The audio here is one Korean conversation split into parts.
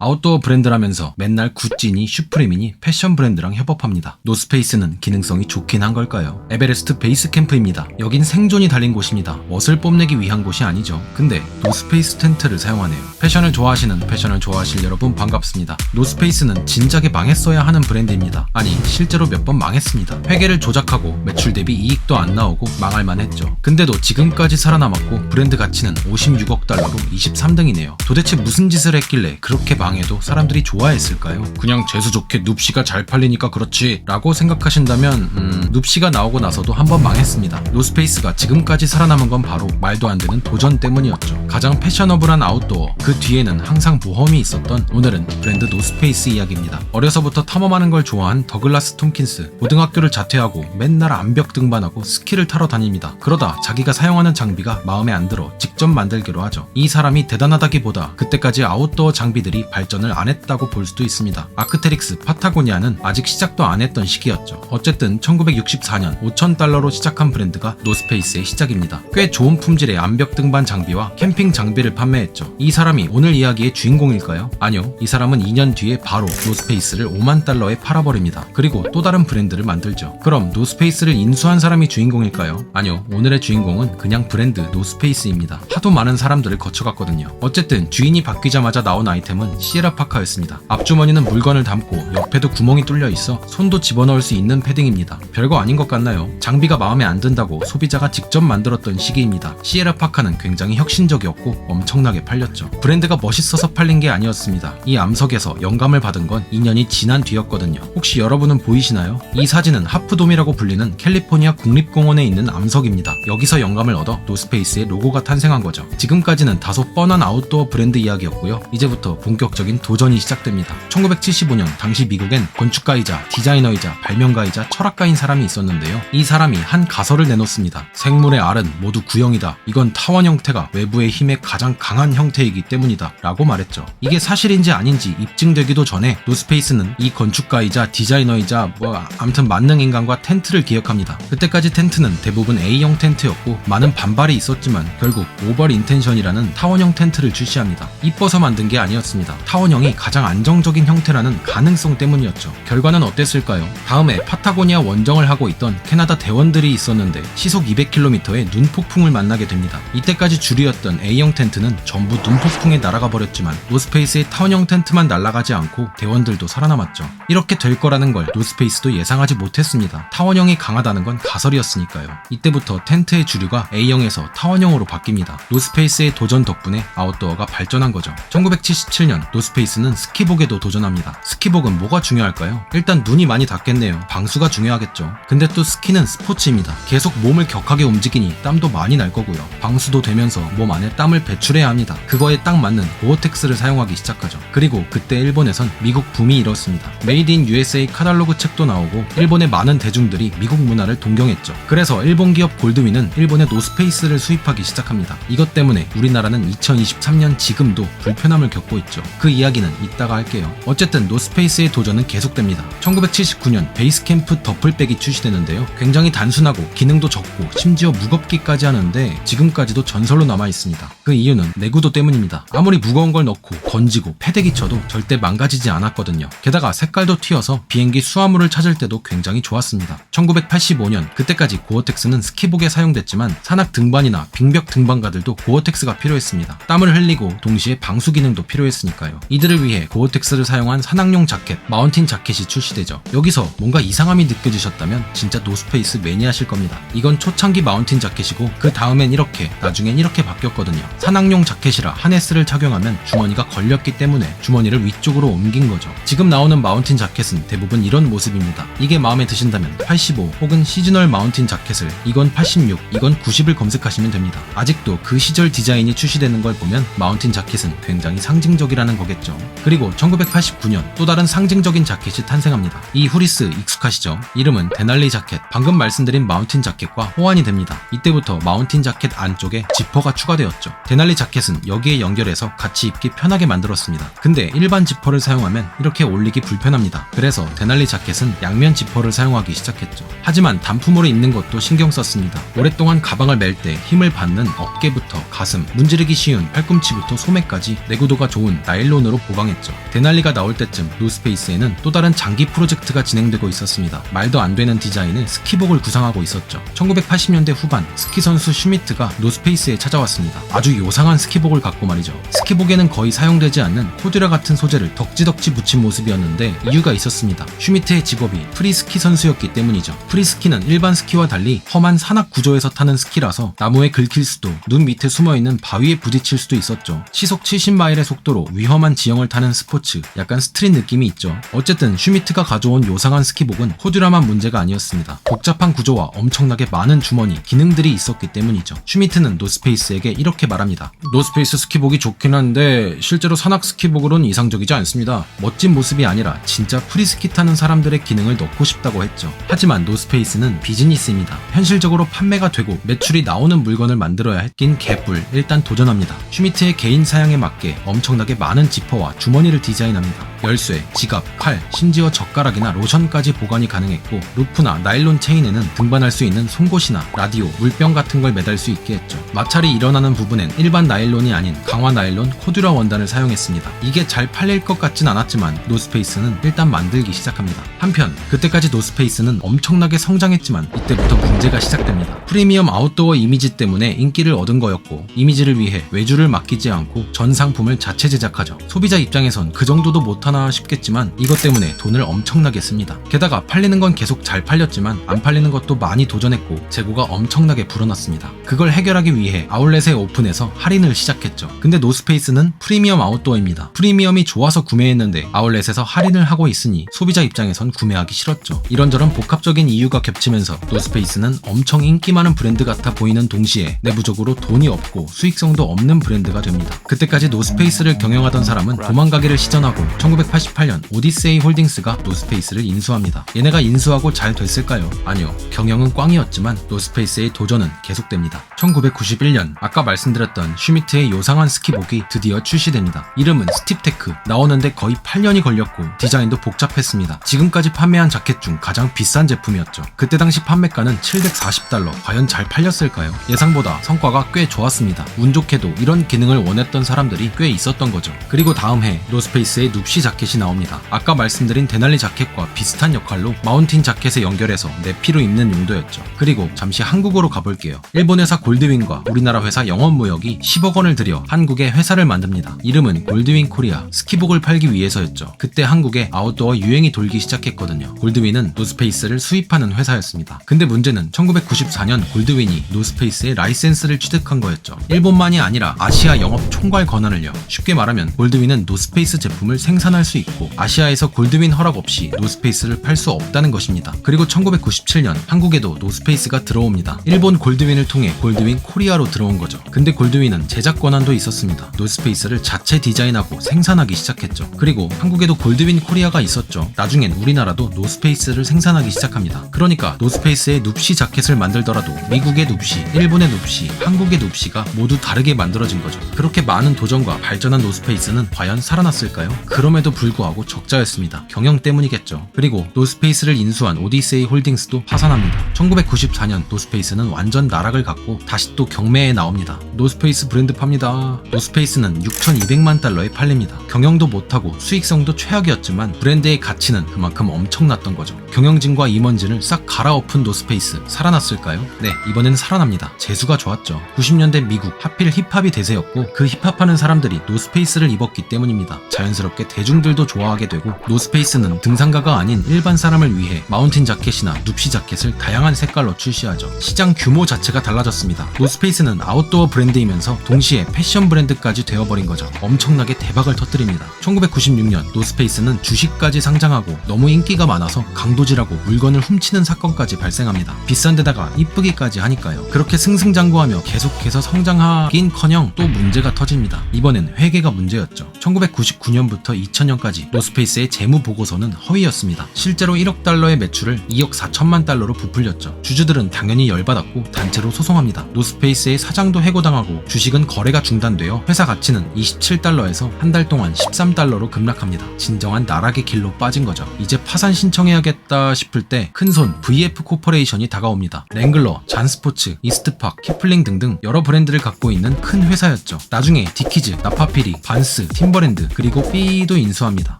아웃도어 브랜드라면서 맨날 구찌니 슈프림이니 패션 브랜드랑 협업합니다. 노스페이스는 기능성이 좋긴 한 걸까요? 에베레스트 베이스 캠프입니다. 여긴 생존이 달린 곳입니다. 멋을 뽐내기 위한 곳이 아니죠. 근데 노스페이스 텐트를 사용하네요. 패션을 좋아하실 여러분 반갑습니다. 노스페이스는 진작에 망했어야 하는 브랜드입니다. 아니 실제로 몇 번 망했습니다. 회계를 조작하고 매출 대비 이익도 안 나오고 망할만 했죠. 근데도 지금까지 살아남았고 브랜드 가치는 56억 달러로 23등이네요. 도대체 무슨 짓을 했길래 그렇게 망해도 사람들이 좋아했을까요? 그냥 재수 좋게 눕시가 잘 팔리니까 그렇지 라고 생각하신다면 눕시가 나오고 나서도 한번 망했습니다. 노스페이스가 지금까지 살아남은 건 바로 말도 안 되는 도전 때문이었죠. 가장 패셔너블한 아웃도어, 그 뒤에는 항상 보험이 있었던 오늘은 브랜드 노스페이스 이야기입니다. 어려서부터 탐험하는 걸 좋아한 더글라스 톰킨스, 고등학교를 자퇴하고 맨날 암벽 등반하고 스키를 타러 다닙니다. 그러다 자기가 사용하는 장비가 마음에 안 들어 직접 만들기로 하죠. 이 사람이 대단하다기보다 그때까지 아웃도어 장비들이 발전을 안 했다고 볼 수도 있습니다. 아크테릭스, 파타고니아는 아직 시작도 안 했던 시기였죠. 어쨌든 1964년 5,000달러로 시작한 브랜드가 노스페이스의 시작입니다. 꽤 좋은 품질의 암벽 등반 장비와 캠핑 장비를 판매했죠. 이 사람이 오늘 이야기의 주인공일까요? 아니요. 이 사람은 2년 뒤에 바로 노스페이스를 5만 달러에 팔아버립니다. 그리고 또 다른 브랜드를 만들죠. 그럼 노스페이스를 인수한 사람이 주인공일까요? 아니요. 오늘의 주인공은 그냥 브랜드 노스페이스입니다. 하도 많은 사람들을 거쳐갔거든요. 어쨌든 주인이 바뀌자마자 나온 아이템은 시에라 파카였습니다. 앞주머니는 물건을 담고 옆에도 구멍이 뚫려 있어 손도 집어넣을 수 있는 패딩입니다. 별거 아닌 것 같나요? 장비가 마음에 안 든다고 소비자가 직접 만들었던 시기입니다. 시에라 파카는 굉장히 혁신적이었고 엄청나게 팔렸죠. 브랜드가 멋있어서 팔린 게 아니었습니다. 이 암석에서 영감을 받은 건 2년이 지난 뒤였거든요. 혹시 여러분은 보이시나요? 이 사진은 하프돔이라고 불리는 캘리포니아 국립공원에 있는 암석입니다. 여기서 영감을 얻어 노스페이스의 로고가 탄생한 거죠. 지금까지는 다소 뻔한 아웃도어 브랜드 이야기였고요. 이제부터 본격적인 도전이 시작됩니다. 1975년 당시 미국엔 건축가이자 디자이너이자 발명가이자 철학가인 사람이 있었는데요. 이 사람이 한 가설을 내놓습니다. 생물의 알은 모두 구형이다. 이건 타원 형태가 외부의 힘의 가장 강한 형태이기 때문이다 라고 말했죠. 이게 사실인지 아닌지 입증되기도 전에 노스페이스는 이 건축가이자 디자이너이자 아무튼 만능인간과 텐트를 기획합니다. 그때까지 텐트는 대부분 A형 텐트였고 많은 반발이 있었지만 결국 오벌 인텐션이라는 타원형 텐트를 출시합니다. 이뻐서 만든 게 아니었습니다. 타원형이 가장 안정적인 형태라는 가능성 때문이었죠. 결과는 어땠을까요? 다음에 파타고니아 원정을 하고 있던 캐나다 대원들이 있었는데 시속 200km의 눈폭풍을 만나게 됩니다. 이때까지 주류였던 A형 텐트는 전부 눈폭풍에 날아가 버렸지만 노스페이스의 타원형 텐트만 날아가지 않고 대원들도 살아남았죠. 이렇게 될 거라는 걸 노스페이스도 예상하지 못했습니다. 타원형이 강하다는 건 가설이었으니까요. 이때부터 텐트의 주류가 A형에서 타원형으로 바뀝니다. 노스페이스의 도전 덕분에 아웃도어가 발전한 거죠. 1977년 노스페이스는 스키복에도 도전합니다. 스키복은 뭐가 중요할까요? 일단 눈이 많이 닿겠네요. 방수가 중요하겠죠. 근데 또 스키는 스포츠입니다. 계속 몸을 격하게 움직이니 땀도 많이 날 거고요. 방수도 되면서 몸 안에 땀을 배출해야 합니다. 그거에 딱 맞는 고어텍스를 사용하기 시작하죠. 그리고 그때 일본에선 미국 붐이 일었습니다. 메이드 인 USA 카탈로그 책도 나오고 일본의 많은 대중들이 미국 문화를 동경했죠. 그래서 일본 기업 골드윈은 일본의 노스페이스를 수입하기 시작합니다. 이것 때문에 우리나라는 2023년 지금도 불편함을 겪고 있죠. 그 이야기는 이따가 할게요. 어쨌든 노스페이스의 도전은 계속됩니다. 1979년 베이스캠프 더플백이 출시되는데요. 굉장히 단순하고 기능도 적고 심지어 무겁기까지 하는데 지금까지도 전설로 남아있습니다. 그 이유는 내구도 때문입니다. 아무리 무거운 걸 넣고 던지고 패대기 쳐도 절대 망가지지 않았거든요. 게다가 색깔도 튀어서 비행기 수화물을 찾을 때도 굉장히 좋았습니다. 1985년 그때까지 고어텍스는 스키복에 사용됐지만 산악 등반이나 빙벽 등반가들도 고어텍스가 필요했습니다. 땀을 흘리고 동시에 방수 기능도 필요했으니까요. 이들을 위해 고어텍스를 사용한 산악용 자켓, 마운틴 자켓이 출시되죠. 여기서 뭔가 이상함이 느껴지셨다면 진짜 노스페이스 매니아실 겁니다. 이건 초창기 마운틴 자켓이고 그 다음엔 이렇게, 나중엔 이렇게 바뀌었거든요. 산악용 자켓이라 하네스를 착용하면 주머니가 걸렸기 때문에 주머니를 위쪽으로 옮긴 거죠. 지금 나오는 마운틴 자켓은 대부분 이런 모습입니다. 이게 마음에 드신다면 85 혹은 시즈널 마운틴 자켓을, 이건 86, 이건 90을 검색하시면 됩니다. 아직도 그 시절 디자인이 출시되는 걸 보면 마운틴 자켓은 굉장히 상징적이라는 거겠죠. 그리고 1989년 또 다른 상징적인 자켓이 탄생합니다. 이 후리스 익숙하시죠? 이름은 데날리 자켓. 방금 말씀드린 마운틴 자켓과 호환이 됩니다. 이때부터 마운틴 자켓 안쪽에 지퍼가 추가되었죠. 데날리 자켓은 여기에 연결해서 같이 입기 편하게 만들었습니다. 근데 일반 지퍼를 사용하면 이렇게 올리기 불편합니다. 그래서 데날리 자켓은 양면 지퍼를 사용하기 시작했죠. 하지만 단품으로 입는 것도 신경 썼습니다. 오랫동안 가방을 멜 때 힘을 받는 어깨부터 가슴, 문지르기 쉬운 팔꿈치부터 소매까지 내구도가 좋은 나일론 나일론으로 보강했죠. 데날리가 나올 때쯤 노스페이스에는 또 다른 장기 프로젝트가 진행되고 있었습니다. 말도 안 되는 디자인의 스키복을 구상하고 있었죠. 1980년대 후반 스키 선수 슈미트가 노스페이스에 찾아왔습니다. 아주 요상한 스키복을 갖고 말이죠. 스키복에는 거의 사용되지 않는 코듀라 같은 소재를 덕지덕지 붙인 모습이었는데 이유가 있었습니다. 슈미트의 직업이 프리스키 선수였기 때문이죠. 프리스키는 일반 스키와 달리 험한 산악 구조에서 타는 스키라서 나무에 긁힐 수도, 눈 밑에 숨어있는 바위에 부딪힐 수도 있었죠. 시속 70마일의 속도로 위험한 지형을 타는 스포츠, 약간 스트릿 느낌이 있죠. 어쨌든 슈미트가 가져온 요상한 스키복은 코듀라만 문제가 아니었습니다. 복잡한 구조와 엄청나게 많은 주머니, 기능들이 있었기 때문이죠. 슈미트는 노스페이스에게 이렇게 말합니다. 노스페이스 스키복이 좋긴 한데 실제로 산악 스키복으로는 이상적이지 않습니다. 멋진 모습이 아니라 진짜 프리스키 타는 사람들의 기능을 넣고 싶다고 했죠. 하지만 노스페이스는 비즈니스입니다. 현실적으로 판매가 되고 매출이 나오는 물건을 만들어야 했긴 개뿔 일단 도전합니다. 슈미트의 개인 사양에 맞게 엄청나게 많은 지퍼와 주머니를 디자인합니다. 열쇠, 지갑, 칼, 심지어 젓가락이나 로션까지 보관이 가능했고 루프나 나일론 체인에는 등반할 수 있는 송곳이나 라디오, 물병 같은 걸 매달 수 있게 했죠. 마찰이 일어나는 부분엔 일반 나일론이 아닌 강화 나일론 코듀라 원단을 사용했습니다. 이게 잘 팔릴 것 같진 않았지만 노스페이스는 일단 만들기 시작합니다. 한편 그때까지 노스페이스는 엄청나게 성장했지만 이때부터 문제가 시작됩니다. 프리미엄 아웃도어 이미지 때문에 인기를 얻은 거였고 이미지를 위해 외주를 맡기지 않고 전 상품을 자체 제작하죠. 소비자 입장에선 그 정도도 못하나 싶겠지만 이것 때문에 돈을 엄청나게 씁니다. 게다가 팔리는 건 계속 잘 팔렸지만 안 팔리는 것도 많이 도전했고 재고가 엄청나게 불어났습니다. 그걸 해결하기 위해 아울렛에 오픈해서 할인을 시작했죠. 근데 노스페이스는 프리미엄 아웃도어입니다. 프리미엄이 좋아서 구매했는데 아울렛에서 할인을 하고 있으니 소비자 입장에선 구매하기 싫었죠. 이런저런 복합적인 이유가 겹치면서 노스페이스는 엄청 인기 많은 브랜드 같아 보이는 동시에 내부적으로 돈이 없고 수익성도 없는 브랜드가 됩니다. 그때까지 노스페이스를 경영하던 사람은 도망가기를 시전하고 1988년 오디세이 홀딩스가 노스페이스를 인수합니다. 얘네가 인수하고 잘 됐을까요? 아니요. 경영은 꽝이었지만 노스페이스의 도전은 계속됩니다. 1991년 아까 말씀드렸던 슈미트의 요상한 스키복이 드디어 출시됩니다. 이름은 스팁테크. 나오는데 거의 8년이 걸렸고 디자인도 복잡했습니다. 지금까지 판매한 자켓 중 가장 비싼 제품이었죠. 그때 당시 판매가는 $740. 과연 잘 팔렸을까요? 예상보다 성과가 꽤 좋았습니다. 운 좋게도 이런 기능을 원했던 사람들이 꽤 있었던 거죠. 그리고 다음 해 노스페이스의 눕시 자켓이 나옵니다. 아까 말씀드린 데날리 자켓과 비슷한 역할로 마운틴 자켓에 연결해서 내피로 입는 용도였죠. 그리고 잠시 한국으로 가볼게요. 일본 회사 골드윈과 우리나라 회사 영업무역이 10억 원을 들여 한국에 회사를 만듭니다. 이름은 골드윈 코리아. 스키복을 팔기 위해서였죠. 그때 한국에 아웃도어 유행이 돌기 시작했거든요. 골드윈은 노스페이스를 수입하는 회사였습니다. 근데 문제는 1994년 골드윈이 노스페이스의 라이센스를 취득한 거였죠. 일본만이 아니라 아시아 영업 총괄 권한을요. 쉽게 말하면 골드윈은 노스페이스 제품을 생산할 수 있고 아시아에서 골드윈 허락 없이 노스페이스를 팔 수 없다는 것입니다. 그리고 1997년 한국에도 노스페이스가 들어옵니다. 일본 골드윈을 통해 골드윈 코리아로 들어온 거죠. 근데 골드윈은 제작 권한도 있었습니다. 노스페이스를 자체 디자인하고 생산하기 시작했죠. 그리고 한국에도 골드윈 코리아가 있었죠. 나중엔 우리나라도 노스페이스를 생산하기 시작합니다. 그러니까 노스페이스의 눕시 자켓을 만들더라도 미국의 눕시, 일본의 눕시, 한국의 눕시가 모두 다르게 만들어진 거죠. 그렇게 많은 도전과 발전한 노스페이스는 과연 살아났을까요? 그럼에도 불구하고 적자였습니다. 경영 때문이겠죠. 그리고 노스페이스를 인수한 오디세이 홀딩스도 파산합니다. 1994년 노스페이스는 완전 나락을 갖고 다시 또 경매에 나옵니다. 노스페이스 브랜드 팝니다. 노스페이스는 $6,200만 팔립니다. 경영도 못하고 수익성도 최악이었지만 브랜드의 가치는 그만큼 엄청났던 거죠. 경영진과 임원진을 싹 갈아엎은 노스페이스 살아났을까요? 네, 이번엔 살아납니다. 재수가 좋았죠. 90년대 미국 하필 힙합이 대세였고 그 힙합하는 사람들이 노스페이스를 입었기 때문입니다. 자연스럽게 대중들도 좋아하게 되고 노스페이스는 등산가가 아닌 일반 사람을 위해 마운틴 자켓이나 눕시 자켓을 다양한 색깔로 출시하죠. 시장 규모 자체가 달라졌습니다. 노스페이스는 아웃도어 브랜드이면서 동시에 패션 브랜드까지 되어버린 거죠. 엄청나게 대박을 터뜨립니다. 1996년 노스페이스는 주식까지 상장하고 너무 인기가 많아서 강도질하고 물건을 훔치는 사건까지 발생합니다. 비싼 데다가 이쁘기까지 하니까요. 그렇게 승승장구하며 계속해서 성장하긴커녕 또 문제가 터집니다. 이번엔 회계가 문제였죠. 1999년부터 2000년까지 노스페이스의 재무 보고서는 허위였습니다. 실제로 1억 달러의 매출을 2억 4천만 달러로 부풀렸죠. 주주들은 당연히 열받았고 단체로 소송합니다. 노스페이스의 사장도 해고당하고 주식은 거래가 중단되어 회사 가치는 27달러에서 한 달 동안 13달러로 급락합니다. 진정한 나락의 길로 빠진 거죠. 이제 파산 신청해야겠다 싶을 때 큰손 VF 코퍼레이션이 다가옵니다. 랭글러, 잔스포츠, 이스트팍, 키플링 등등 여러 브랜드를 갖고 있는 큰 회사였죠. 나중에 디키즈, 나파피리, 반스, 팀버랜드 그리고 B도 인수합니다.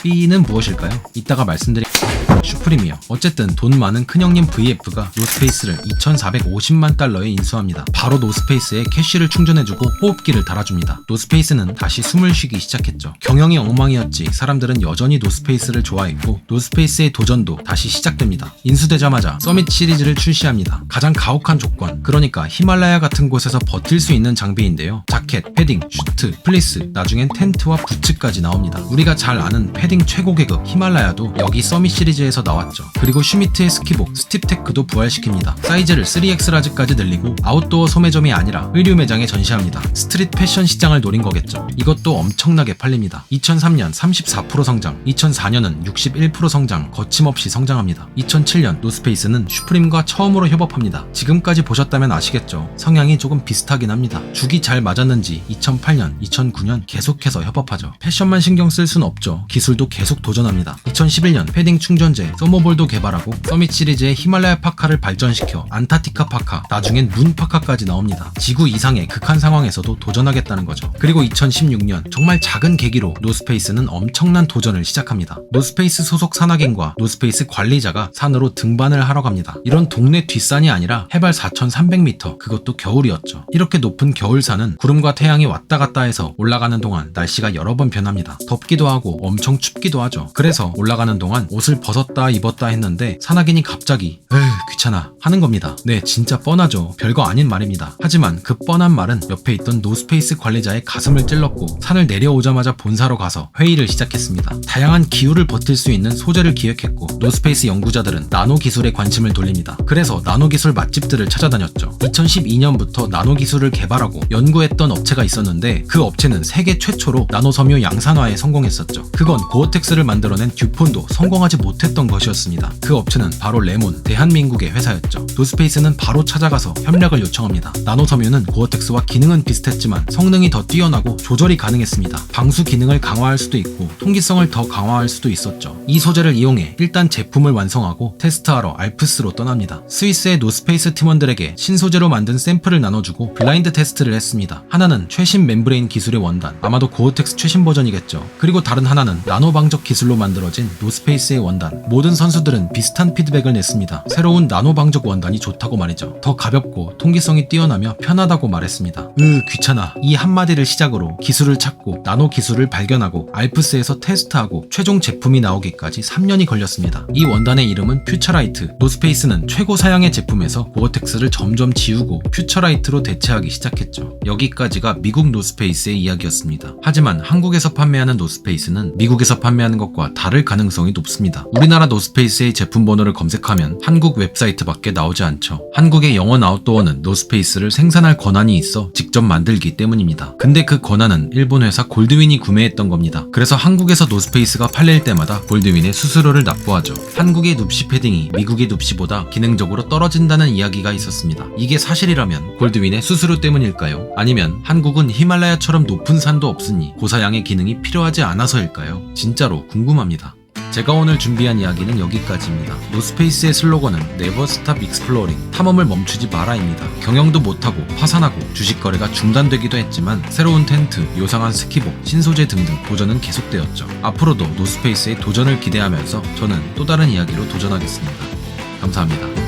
B는 무엇일까요? 이따가 슈프림이요. 어쨌든 돈 많은 큰형님 VF가 노스페이스를 2,450만 달러에 인수합니다. 바로 노스페이스에 캐시를 충전해주고 호흡기를 달아줍니다. 노스페이스는 다시 숨을 쉬기 시작했죠. 경영이 엉망이었지 사람들은 여전히 노스페이스를 좋아했고 노스페이스의 도전도 다시 시작됩니다. 인수되자마자 서밋 시리즈를 출시합니다. 가장 가혹한 조건, 그러니까 히말라야 같은 곳에서 버틸 수 있는 장비인데요. 자켓, 패딩, 슈트, 플리스, 나중엔 텐트와 부츠까지 나옵니다. 우리가 잘 아는 패딩 최고 계급 히말라야도 여기 서밋 시리즈에서 나왔죠. 그리고 슈미트의 스키복, 스팁테크도 부활시킵니다. 사이즈를 3X 라지까지 늘리고 아웃도어 소매점이 아니라 의류 매장에 전시합니다. 스트릿 패션 시장을 노린 거겠죠. 이것도 엄청나게 팔립니다. 2003년 34% 성장, 2004년은 61% 성장, 거침없이 성장합니다. 2007년 노스페이스는 슈프림과 처음으로 협업합니다. 지금까지 보셨다면 아시겠죠? 성향이 조금 비슷하긴 합니다. 죽이 잘 맞았는지 2008년, 2009년 계속해서 협업하죠. 패션만 신경 쓸 순 없죠. 기술도 계속 도전합니다. 2011년 패딩 충전재, 서머볼도 개발하고 서밋 시리즈의 히말라야 파카를 발전시켜 안타티카 파카, 나중엔 문 파카까지 나옵니다. 지구 이상의 극한 상황에서도 도전하겠다는 거죠. 그리고 2016년 정말 작은 계기로 노스페이스는 엄청난 도전을 시작합니다. 노스페이스 소속 산악인과 노스페이스 관리자가 산으로 등반을 하러 갑니다. 이런 동네 뒷산이 아니라 해발 4,300m, 그것도 겨울이었죠. 이렇게 높은 겨울산은 구름과 태양이 왔다 갔다 해서 올라가는 동안 날씨가 여러 번 변합니다. 덥기도 하고 엄청 춥기도 하죠. 그래서 올라가는 동안 옷을 벗었다 입었다 했는데 산악인이 갑자기 귀찮아 하는 겁니다. 네, 진짜 뻔하죠. 별거 아닌 말입니다. 하지만 그 뻔한 말은 옆에 있던 노스페이스 관리자의 가슴을 찔렀고 산을 내려오자마자 본사로 가서 회의를 시작했습니다. 다양한 기후를 버틸 수 있는 소재를 기획했고 노스페이스 연구자들은 나노 기술에 관심을 돌립니다. 그래서 나노 기술 맛집들을 찾아다녔죠. 2012년부터 나노 기술을 개발하고 연구했던 업체가 있었는데 그 업체는 세계 최초로 나노 섬유 양산화에 성공했었죠. 그건 고어텍스를 만들어낸 듀폰도 성공하지 못했던 것이었습니다. 그 업체는 바로 레몬, 대한민국의 회사였죠. 노스페이스는 바로 찾아가서 협력을 요청합니다. 나노 섬유는 고어텍스와 기능은 비슷했지만 성능이 더 뛰어나고 조절이 가능했습니다. 방수 기능을 강화할 수도 있고 통기성을 더 강화할 수도 있었죠. 이 소재를 이용해 일단 제품을 완성하고 테스트하러 알프스로 떠납니다. 스위스의 노스페이스 팀원들에게 신소재로 만든 샘플을 나눠주고 블라인드 테스트를 했습니다. 하나는 최신 멤브레인 기술의 원단, 아마도 고어텍스 최신 버전이겠죠. 그리고 다른 하나는 나노 방적 기술로 만들어진 노스페이스의 원단. 모든 선수들은 비슷한 피드백을 냈습니다. 새로운 나노 방적 원단이 좋다고 말이죠. 더 가볍고 통기성이 뛰어나며 편하다고 말했습니다. 귀찮아. 이 한마디를 시작으로 기술을 찾고 나노 기술을 발견하고 알프스에서 테스트하고 최종 제품이 나오기까지 3년이 걸렸습니다. 이 원단의 이름은 퓨처라이트. 노스페이스는 최고 사양의 제품에서 고어텍스를 점점 지우고 퓨처라이트로 대체하기 시작했죠. 여기까지가 미국 노스페이스의 이야기였습니다. 하지만 한국에서 판매하는 노스페이스는 미국에서 판매하는 것과 다를 가능성이 높습니다. 우리나라 노스페이스의 제품 번호를 검색하면 한국 웹사이트밖에 나오지 않죠. 한국의 영원 아웃도어는 노스페이스를 생산할 권한이 있어 직접 만들기 때문입니다. 근데 그 권한은 일본 회사 골드윈이 구매했던 겁니다. 그래서 한국에서 노스페이스가 팔릴 때마다 골드윈의 수수료를 납부하죠. 한국의 눕시 패딩이 미국의 눕시보다 기능적으로 떨어진다는 이야기가 있었습니다. 이게 사실이라면 골드윈의 수수료 때문일까요? 아니면 한국은 히말라야처럼 높은 산도 없으니 고사양의 기능이 필요하지 않아서일까요? 진짜로 궁금합니다. 제가 오늘 준비한 이야기는 여기까지입니다. 노스페이스의 슬로건은 Never Stop Exploring, 탐험을 멈추지 마라입니다. 경영도 못하고 파산하고 주식 거래가 중단되기도 했지만 새로운 텐트, 요상한 스키복, 신소재 등등 도전은 계속되었죠. 앞으로도 노스페이스의 도전을 기대하면서 저는 또 다른 이야기로 도전하겠습니다. 감사합니다.